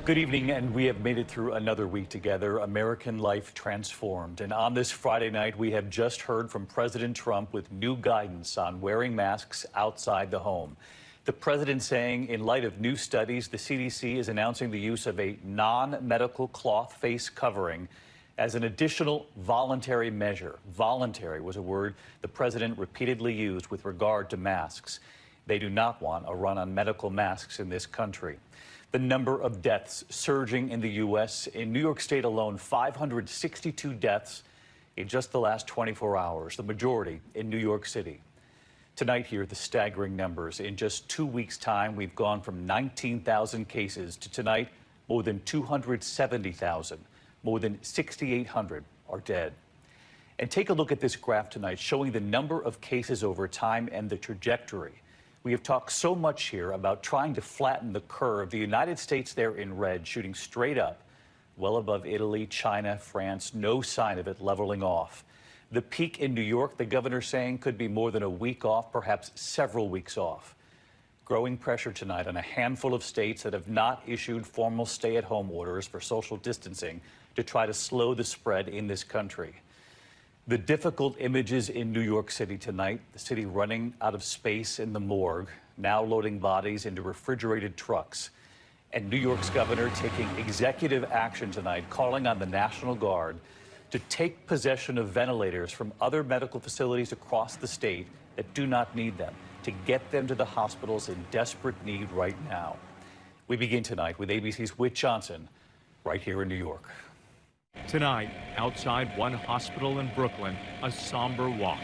Good evening, and we have made it through another week together. American life transformed. And on this Friday night, we have just heard from President Trump with new guidance on wearing masks outside the home. The president saying, in light of new studies, the CDC is announcing the use of a non-medical cloth face covering as an additional voluntary measure. Voluntary was a word the president repeatedly used with regard to masks. They do not want a run on medical masks in this country. The number of deaths surging in the U.S. In New York State alone, 562 deaths in just the last 24 hours, the majority in New York City. Tonight here, the staggering numbers. In just 2 weeks' time, we've gone from 19,000 cases to tonight, more than 270,000. More than 6,800 are dead. And take a look at this graph tonight showing the number of cases over time and the trajectory. We have talked so much here about trying to flatten the curve. The United States there in red, shooting straight up, well above Italy, China, France, no sign of it leveling off. The peak in New York, the governor saying, could be more than a week off, perhaps several weeks off. Growing pressure tonight on a handful of states that have not issued formal stay-at-home orders for social distancing to try to slow the spread in this country. The difficult images in New York City tonight, the city running out of space in the morgue, now loading bodies into refrigerated trucks. And New York's governor taking executive action tonight, calling on the National Guard to take possession of ventilators from other medical facilities across the state that do not need them, to get them to the hospitals in desperate need right now. We begin tonight with ABC's Whit Johnson, right here in New York. Tonight, outside one hospital in Brooklyn, a somber walk.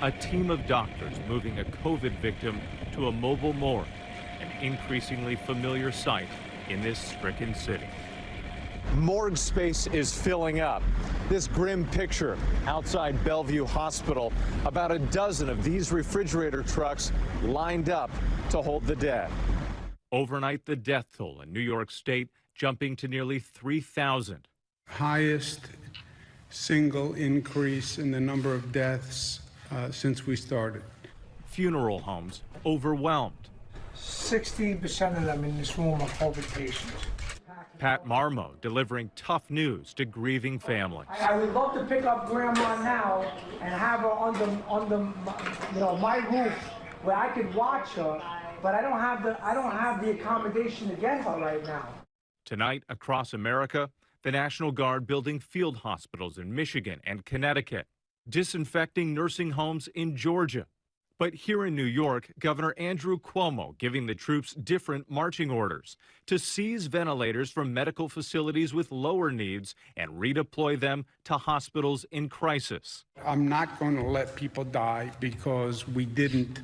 A team of doctors moving a COVID victim to a mobile morgue, an increasingly familiar sight in this stricken city. Morgue space is filling up. This grim picture outside Bellevue Hospital, about a dozen of these refrigerator trucks lined up to hold the dead. Overnight, the death toll in New York State jumping to nearly 3,000. Highest single increase in the number of deaths since we started. Funeral homes overwhelmed. 16% of them in this room are COVID patients. Pat Marmo delivering tough news to grieving families. I would love to pick up Grandma now and have her under my roof where I could watch her, but I don't have the accommodation to get her right now. Tonight, across America, the National Guard building field hospitals in Michigan and Connecticut, disinfecting nursing homes in Georgia. But here in New York, Governor Andrew Cuomo giving the troops different marching orders to seize ventilators from medical facilities with lower needs and redeploy them to hospitals in crisis. I'm not going to let people die because we didn't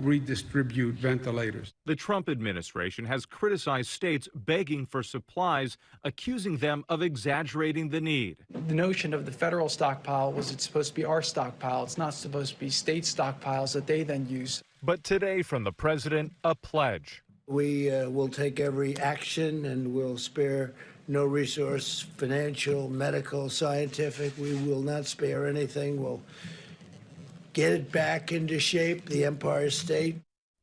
redistribute ventilators. The Trump administration has criticized states begging for supplies, accusing them of exaggerating the need. The notion of the federal stockpile was it's supposed to be our stockpile. It's not supposed to be state stockpiles that they then use. But today from the president, a pledge. We will take every action and will spare no resource, financial, medical, scientific. We will not spare anything. We'll get it back into shape, the Empire State.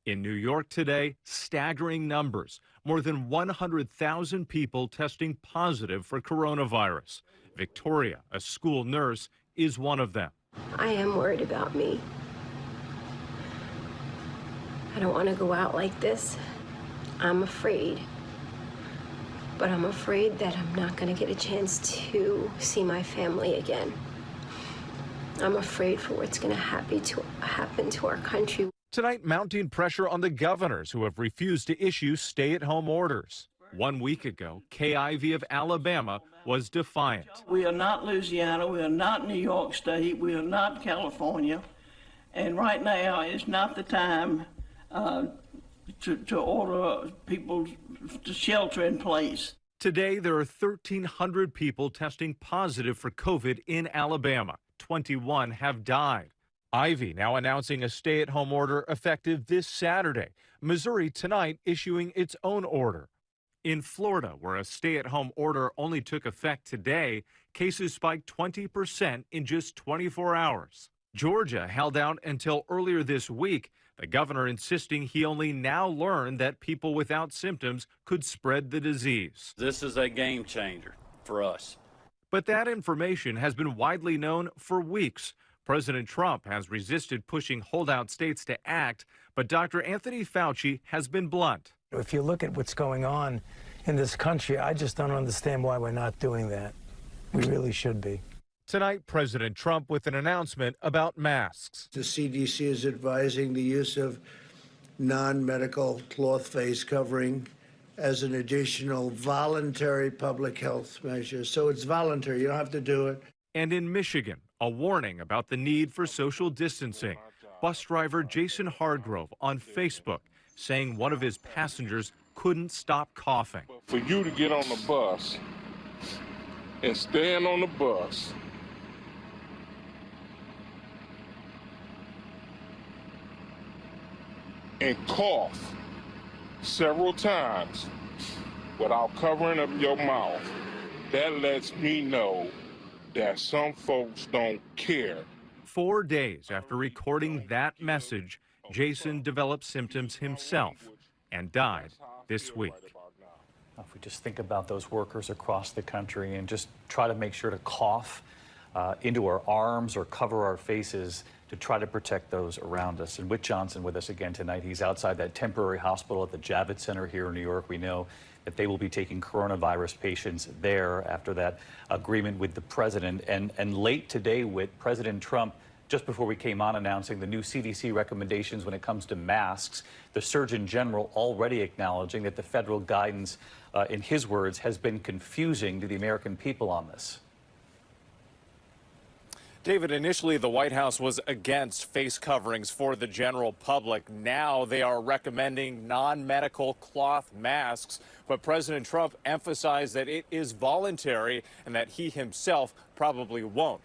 In New York today, staggering numbers. More than 100,000 people testing positive for coronavirus. Victoria, a school nurse, is one of them. I am worried about me. I don't want to go out like this. I'm afraid. But I'm afraid that I'm not going to get a chance to see my family again. I'm afraid for what's going to happen to our country. Tonight, mounting pressure on the governors who have refused to issue stay-at-home orders. 1 week ago, KIV of Alabama was defiant. We are not Louisiana. We are not New York State. We are not California. And right now is not the time to order people to shelter in place. Today, there are 1,300 people testing positive for COVID in Alabama. 21 have died. Ivy now announcing a stay-at-home order effective this Saturday. Missouri tonight issuing its own order. In Florida, where a stay-at-home order only took effect today, cases spiked 20% in just 24 hours. Georgia held out until earlier this week, The governor insisting he only now learned that people without symptoms could spread the disease. This is a game changer for us. But that information has been widely known for weeks. President Trump has resisted pushing holdout states to act, but Dr. Anthony Fauci has been blunt. If you look at what's going on in this country, I just don't understand why we're not doing that. We really should be. Tonight, President Trump with an announcement about masks. The CDC is advising the use of non-medical cloth face covering as an additional voluntary public health measure. So it's voluntary. You don't have to do it. And in Michigan, a warning about the need for social distancing. Bus driver Jason Hargrove on Facebook saying one of his passengers couldn't stop coughing. For you to get on the bus and stand on the bus and cough several times without covering up your mouth, that lets me know that some folks don't care. 4 days after recording that message, Jason developed symptoms himself and died this week. If we just think about those workers across the country and just try to make sure to cough into our arms or cover our faces to try to protect those around us. And Whit Johnson with us again tonight. He's outside that temporary hospital at the Javits Center here in New York. We know that they will be taking coronavirus patients there after that agreement with the president. And late today, with President Trump, just before we came on, announcing the new CDC recommendations when it comes to masks, the Surgeon General already acknowledging that the federal guidance, in his words, has been confusing to the American people on this. David, initially the White House was against face coverings for the general public. Now they are recommending non-medical cloth masks. But President Trump emphasized that it is voluntary and that he himself probably won't